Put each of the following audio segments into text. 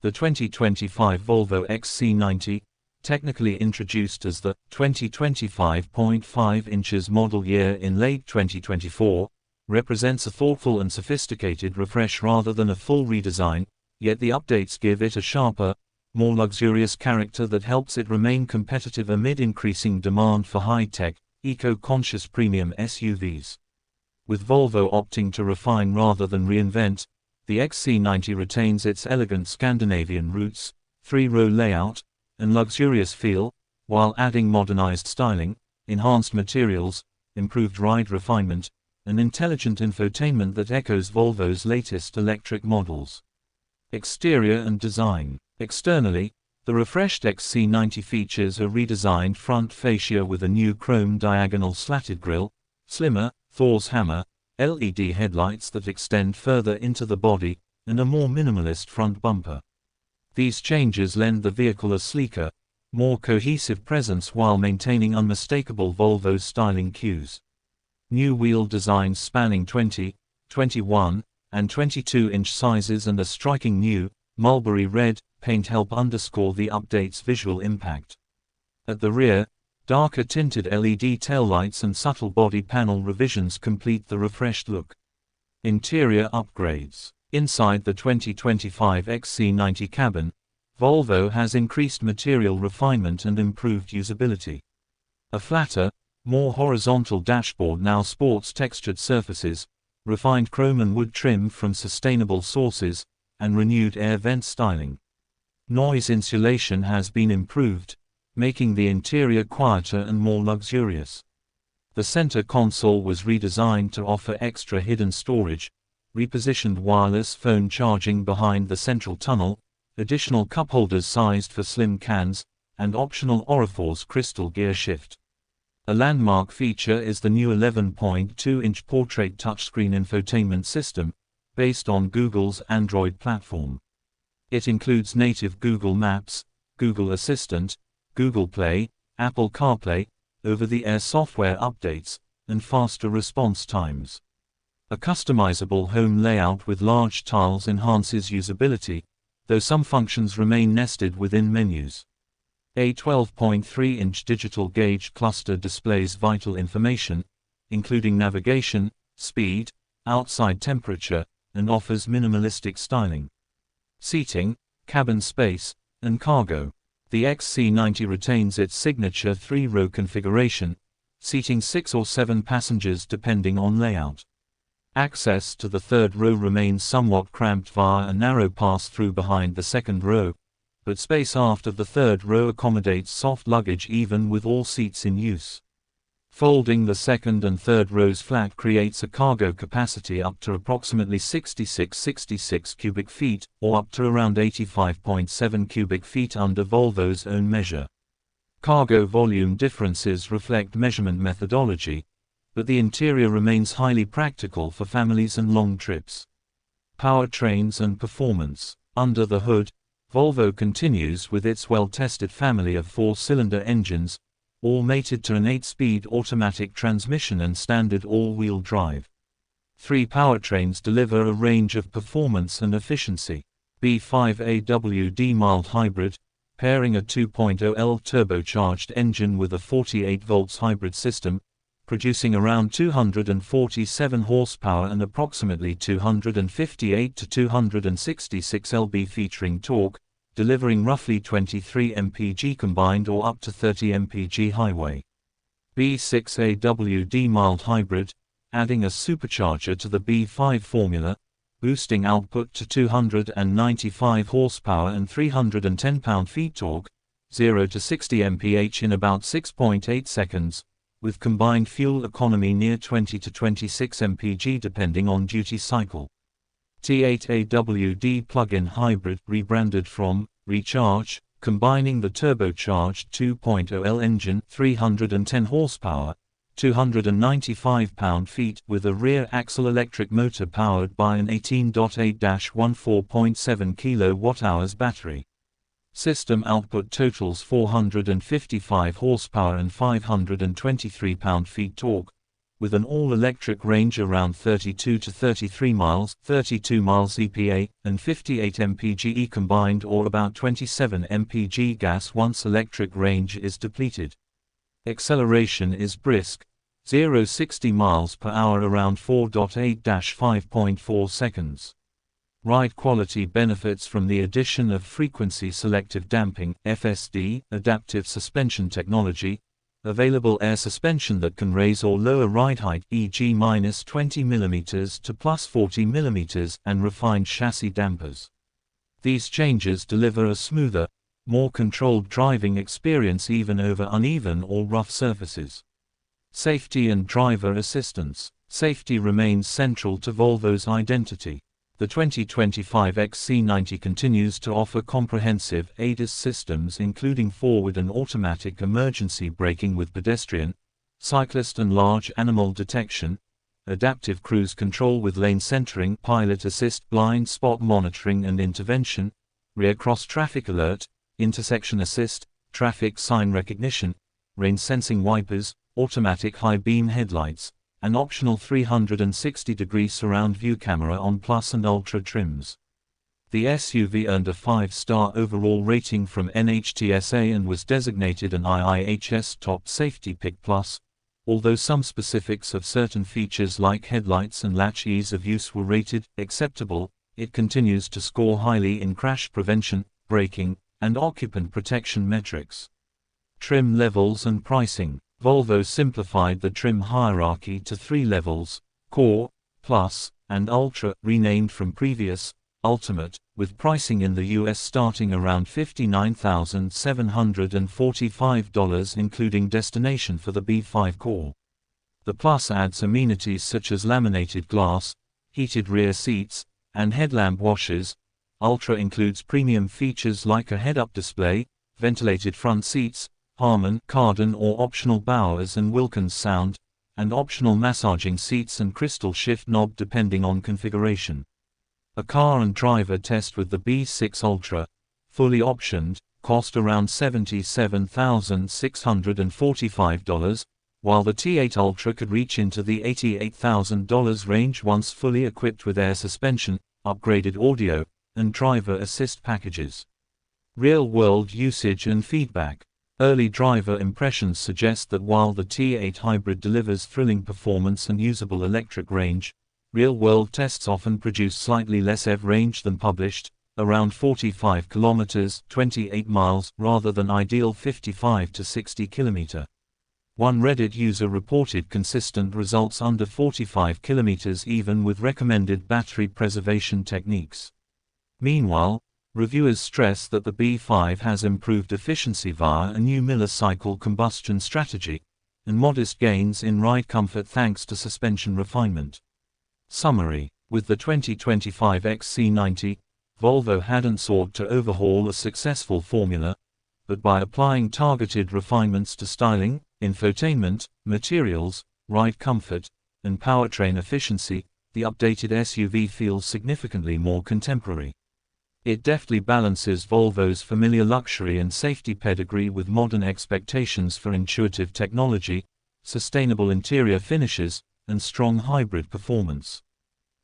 The 2025 Volvo XC90, technically introduced as the 2025.5 inches model year in late 2024, represents a thoughtful and sophisticated refresh rather than a full redesign, yet the updates give it a sharper, more luxurious character that helps it remain competitive amid increasing demand for high-tech, eco-conscious premium SUVs. With Volvo opting to refine rather than reinvent, the XC90 retains its elegant Scandinavian roots, three-row layout, and luxurious feel, while adding modernized styling, enhanced materials, improved ride refinement, and intelligent infotainment that echoes Volvo's latest electric models. Exterior and design. Externally, the refreshed XC90 features a redesigned front fascia with a new chrome diagonal slatted grille, slimmer, Thor's hammer, LED headlights that extend further into the body, and a more minimalist front bumper. These changes lend the vehicle a sleeker, more cohesive presence while maintaining unmistakable Volvo styling cues. New wheel designs spanning 20, 21, and 22-inch sizes and a striking new, mulberry red, paint help underscore the update's visual impact. At the rear, darker tinted LED taillights and subtle body panel revisions complete the refreshed look. Interior upgrades. Inside the 2025 XC90 cabin, Volvo has increased material refinement and improved usability. A flatter, more horizontal dashboard now sports textured surfaces, refined chrome and wood trim from sustainable sources, and renewed air vent styling. Noise insulation has been improved, making the interior quieter and more luxurious. The center console was redesigned to offer extra hidden storage, repositioned wireless phone charging behind the central tunnel, additional cup holders sized for slim cans, and optional Oriforce crystal gear shift. A landmark feature is the new 11.2-inch portrait touchscreen infotainment system, based on Google's Android platform. It includes native Google Maps, Google Assistant, Google Play, Apple CarPlay, over-the-air software updates, and faster response times. A customizable home layout with large tiles enhances usability, though some functions remain nested within menus. A 12.3-inch digital gauge cluster displays vital information, including navigation, speed, outside temperature, and offers minimalistic styling. Seating, cabin space, and cargo. The XC90 retains its signature three-row configuration, seating 6 or 7 passengers depending on layout. Access to the third row remains somewhat cramped via a narrow pass-through behind the second row, but space aft of the third row accommodates soft luggage even with all seats in use. Folding the second and third rows flat creates a cargo capacity up to approximately 66 cubic feet, or up to around 85.7 cubic feet under Volvo's own measure. Cargo volume differences reflect measurement methodology, but the interior remains highly practical for families and long trips. Powertrains and performance. Under the hood, Volvo continues with its well-tested family of 4-cylinder engines, all mated to an 8-speed automatic transmission and standard all-wheel drive. 3 powertrains deliver a range of performance and efficiency. B5AWD mild hybrid, pairing a 2.0L turbocharged engine with a 48 volts hybrid system, producing around 247 horsepower and approximately 258 to 266 lb featuring torque, delivering roughly 23 mpg combined or up to 30 mpg highway. B6AWD mild hybrid, adding a supercharger to the B5 formula, boosting output to 295 horsepower and 310 pound-feet torque, 0 to 60 mph in about 6.8 seconds, with combined fuel economy near 20 to 26 mpg depending on duty cycle. T8AWD plug-in hybrid, rebranded from Recharge, combining the turbocharged 2.0L engine, 310 horsepower, 295 pound-feet, with a rear axle electric motor powered by an 18.8-14.7 kWh battery. System output totals 455 horsepower and 523 pound-feet torque, with an all-electric range around 32 to 33 miles, 32 miles EPA, and 58 mpge combined, or about 27 mpg gas once electric range is depleted. Acceleration is brisk, 0-60 miles per hour around 4.8-5.4 seconds. Ride quality benefits from the addition of frequency selective damping (FSD) adaptive suspension technology, available air suspension that can raise or lower ride height, e.g. -20 mm to +40 mm, and refined chassis dampers. These changes deliver a smoother, more controlled driving experience even over uneven or rough surfaces. Safety and driver assistance. Safety remains central to Volvo's identity. The 2025 XC90 continues to offer comprehensive ADAS systems including forward and automatic emergency braking with pedestrian, cyclist and large animal detection, adaptive cruise control with lane centering, pilot assist, blind spot monitoring and intervention, rear cross traffic alert, intersection assist, traffic sign recognition, rain sensing wipers, automatic high beam headlights, an optional 360-degree surround view camera on Plus and Ultra trims. The SUV earned a 5-star overall rating from NHTSA and was designated an IIHS Top Safety Pick Plus, although some specifics of certain features like headlights and latch ease of use were rated acceptable. It continues to score highly in crash prevention, braking, and occupant protection metrics. Trim levels and pricing. Volvo simplified the trim hierarchy to 3 levels: Core, Plus, and Ultra, renamed from previous Ultimate, with pricing in the US starting around $59,745 including destination for the B5 Core. The Plus adds amenities such as laminated glass, heated rear seats, and headlamp washers. Ultra includes premium features like a head-up display, ventilated front seats, Harman Kardon or optional Bowers and Wilkins sound, and optional massaging seats and crystal shift knob depending on configuration. A car and driver test with the B6 Ultra, fully optioned, cost around $77,645, while the T8 Ultra could reach into the $88,000 range once fully equipped with air suspension, upgraded audio, and driver assist packages. Real-world usage and feedback. Early driver impressions suggest that while the T8 Hybrid delivers thrilling performance and usable electric range, real-world tests often produce slightly less EV range than published, around 45 km (28 miles) rather than ideal 55 to 60 km. One Reddit user reported consistent results under 45 km even with recommended battery preservation techniques. Meanwhile, reviewers stress that the B5 has improved efficiency via a new millicycle combustion strategy, and modest gains in ride comfort thanks to suspension refinement. Summary: with the 2025 XC90, Volvo hadn't sought to overhaul a successful formula, but by applying targeted refinements to styling, infotainment, materials, ride comfort, and powertrain efficiency, the updated SUV feels significantly more contemporary. It deftly balances Volvo's familiar luxury and safety pedigree with modern expectations for intuitive technology, sustainable interior finishes, and strong hybrid performance.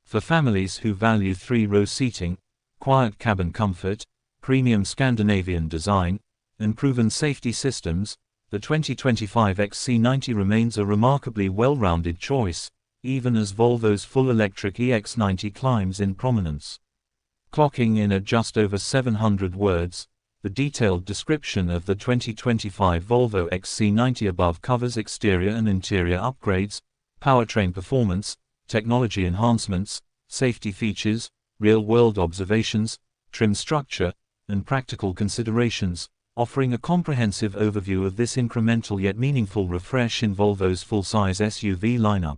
For families who value 3-row seating, quiet cabin comfort, premium Scandinavian design, and proven safety systems, the 2025 XC90 remains a remarkably well-rounded choice, even as Volvo's full-electric EX90 climbs in prominence. Clocking in at just over 700 words, the detailed description of the 2025 Volvo XC90 above covers exterior and interior upgrades, powertrain performance, technology enhancements, safety features, real-world observations, trim structure, and practical considerations, offering a comprehensive overview of this incremental yet meaningful refresh in Volvo's full-size SUV lineup.